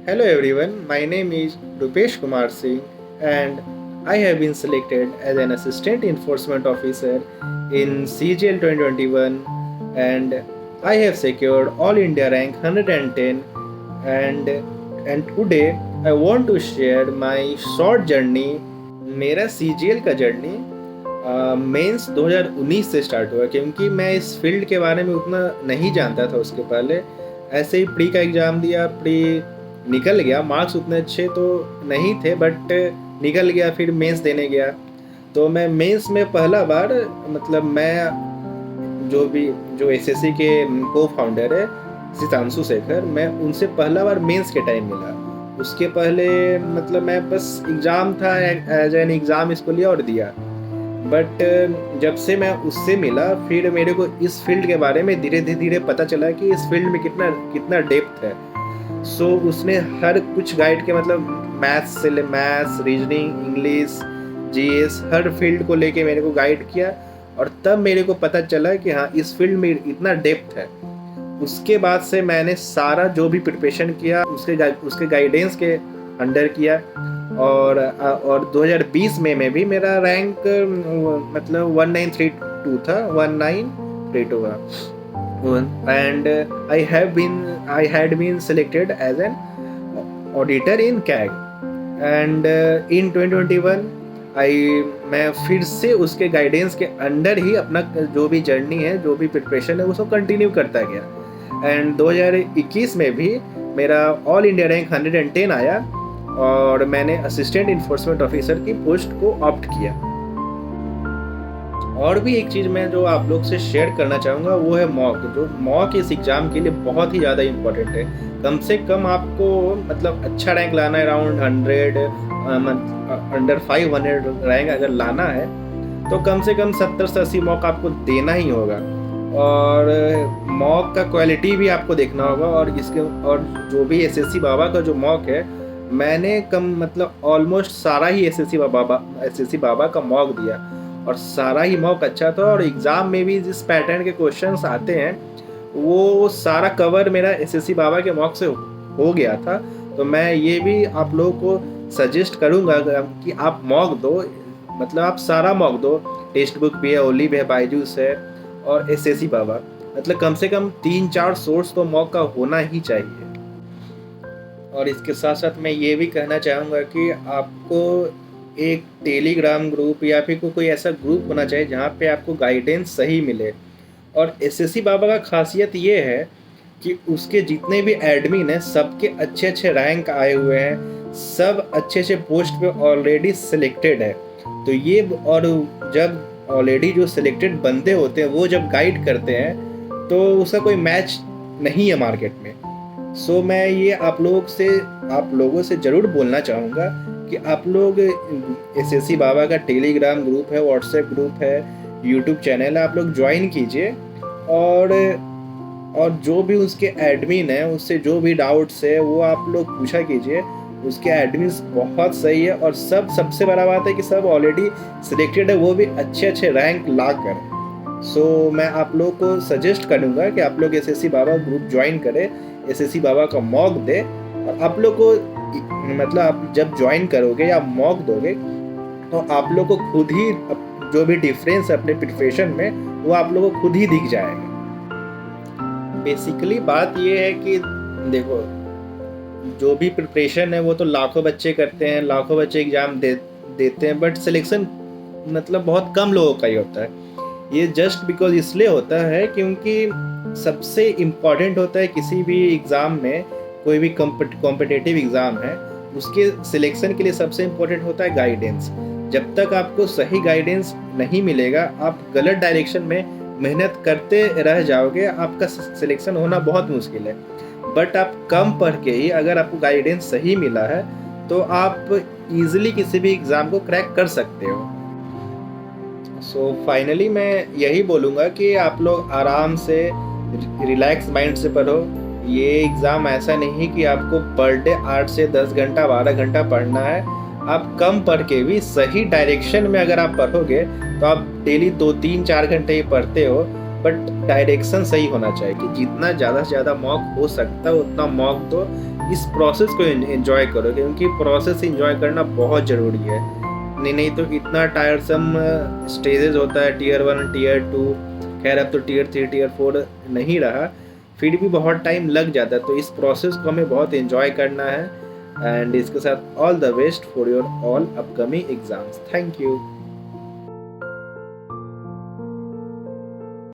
Hello everyone, my name is Rupesh Kumar Singh and I have been selected as an Assistant Enforcement Officer in CGL 2021 and I have secured All India rank 110 and today I want to share my short journey. मेरा CGL का journey mains 2019 से start हुआ क्योंकि मैं इस field के बारे में उतना नहीं जानता था उसके पहले। ऐसे ही प्री का एग्ज़ाम दिया, प्री निकल गया, मार्क्स उतने अच्छे तो नहीं थे बट निकल गया। फिर मेंस देने गया तो मैं मेंस में पहला बार मतलब मैं जो एसएससी के को फाउंडर है सितांशु शेखर, मैं उनसे पहला बार मेंस के टाइम मिला। उसके पहले मतलब मैं बस एग्ज़ाम था, एज एन एग्ज़ाम इसको लिया और दिया। बट जब से मैं उससे मिला फिर मेरे को इस फील्ड के बारे में धीरे धीरे पता चला कि इस फील्ड में कितना कितना डेप्थ है। सो उसने हर कुछ गाइड के मतलब मैथ्स, रीजनिंग, इंग्लिश, जीएस हर फील्ड को लेके मेरे को गाइड किया और तब मेरे को पता चला कि हाँ इस फील्ड में इतना डेप्थ है। उसके बाद से मैंने सारा जो भी प्रिपरेशन किया उसके गाइडेंस के अंडर किया और 2020 में भी मेरा रैंक मतलब 1932 था, 1932 था and I had been selected as an auditor in CAG and in 2021 मैं फिर से उसके गाइडेंस के अंडर ही अपना जो भी जर्नी है, जो भी प्रिपरेशन है उसको कंटिन्यू करता गया एंड 2021 में भी मेरा ऑल इंडिया रैंक 110 आया और मैंने असिस्टेंट इन्फोर्समेंट ऑफिसर की पोस्ट को ऑप्ट किया। और भी एक चीज़ मैं जो आप लोग से शेयर करना चाहूँगा वो है मॉक इस एग्ज़ाम के लिए बहुत ही ज़्यादा इम्पोर्टेंट है। कम से कम आपको मतलब अच्छा रैंक लाना है, अराउंड 100 अंडर 500 रैंक अगर लाना है तो कम से कम 70 से 80 मॉक आपको देना ही होगा और मॉक का क्वालिटी भी आपको देखना होगा। और जो भी एसएससी बाबा का जो मॉक है मैंने मतलब ऑलमोस्ट सारा ही एसएससी बाबा का मॉक दिया और सारा ही मॉक अच्छा था और एग्ज़ाम में भी जिस पैटर्न के क्वेश्चंस आते हैं वो सारा कवर मेरा एसएससी बाबा के मॉक से हो गया था। तो मैं ये भी आप लोगों को सजेस्ट करूँगा कि आप मॉक दो, मतलब आप सारा मॉक दो। टेक्स्ट बुक भी है, ओली भी है, बायजूस है और एसएससी बाबा, मतलब कम से कम 3-4 सोर्स तो मॉक का होना ही चाहिए। और इसके साथ साथ मैं ये भी कहना चाहूँगा कि आपको एक टेलीग्राम ग्रुप या फिर कोई ऐसा ग्रुप होना चाहिए जहाँ पे आपको गाइडेंस सही मिले। और एसएससी बाबा का खासियत ये है कि उसके जितने भी एडमिन हैं सबके अच्छे अच्छे रैंक आए हुए हैं, सब अच्छे अच्छे पोस्ट पे ऑलरेडी सिलेक्टेड है। तो ये और जब ऑलरेडी जो सिलेक्टेड बंदे होते हैं वो जब गाइड करते हैं तो उसका कोई मैच नहीं है मार्केट में। सो मैं ये आप लोगों से ज़रूर बोलना चाहूँगा कि आप लोग एसएससी बाबा का टेलीग्राम ग्रुप है, व्हाट्सएप ग्रुप है, यूट्यूब चैनल है, आप लोग ज्वाइन कीजिए और जो भी उसके एडमिन है उससे जो भी डाउट्स है वो आप लोग पूछा कीजिए। उसके एडमिन्स बहुत सही है और सबसे बड़ा बात है कि सब ऑलरेडी सिलेक्टेड है, वो भी अच्छे अच्छे रैंक ला कर। सो मैं आप लोग को सजेस्ट करूँगा कि आप लोग एसएससी बाबा ग्रुप ज्वाइन करें, एसएससी बाबा का मॉक दे और आप लोग को मतलब आप जब ज्वाइन करोगे या मॉक दोगे तो आप लोग को खुद ही जो भी डिफरेंस है अपने प्रिपरेशन में वो आप लोगों को खुद ही दिख जाएगा। बेसिकली बात ये है कि देखो जो भी प्रिपरेशन है वो तो लाखों बच्चे करते हैं, लाखों बच्चे एग्ज़ाम देते हैं बट सिलेक्शन मतलब बहुत कम लोगों का ही होता है। ये जस्ट बिकॉज इसलिए होता है क्योंकि सबसे इम्पॉर्टेंट होता है किसी भी एग्ज़ाम में, कोई भी कॉम्पिटिटिव एग्ज़ाम है उसके सिलेक्शन के लिए सबसे इम्पोर्टेंट होता है गाइडेंस। जब तक आपको सही गाइडेंस नहीं मिलेगा आप गलत डायरेक्शन में मेहनत करते रह जाओगे, आपका सिलेक्शन होना बहुत मुश्किल है। बट आप कम पढ़ के ही अगर आपको गाइडेंस सही मिला है तो आप ईजिली किसी भी एग्ज़ाम को क्रैक कर सकते हो। सो फाइनली मैं यही बोलूँगा कि आप लोग आराम से रिलैक्स माइंड से पढ़ो। ये एग्ज़ाम ऐसा नहीं कि आपको पर डे 8 से 10 घंटा 12 घंटा पढ़ना है। आप कम पढ़ के भी सही डायरेक्शन में अगर आप पढ़ोगे तो आप डेली 2-3-4 घंटे ही पढ़ते हो बट डायरेक्शन सही होना चाहिए कि जितना ज़्यादा से ज़्यादा मॉक हो सकता है उतना मॉक दो इस प्रोसेस को एंजॉय करो, क्योंकि प्रोसेस एंजॉय करना बहुत ज़रूरी है। नहीं तो इतना टायरसम स्टेजेस होता है, टीयर 1 टीयर 2, खैर अब तो टीयर 3 टीयर 4 नहीं रहा, फिर भी बहुत टाइम लग जाता है। तो इस प्रोसेस को हमें बहुत एंजॉय करना है। एंड इसके साथ all the best for your all upcoming exams. Thank you.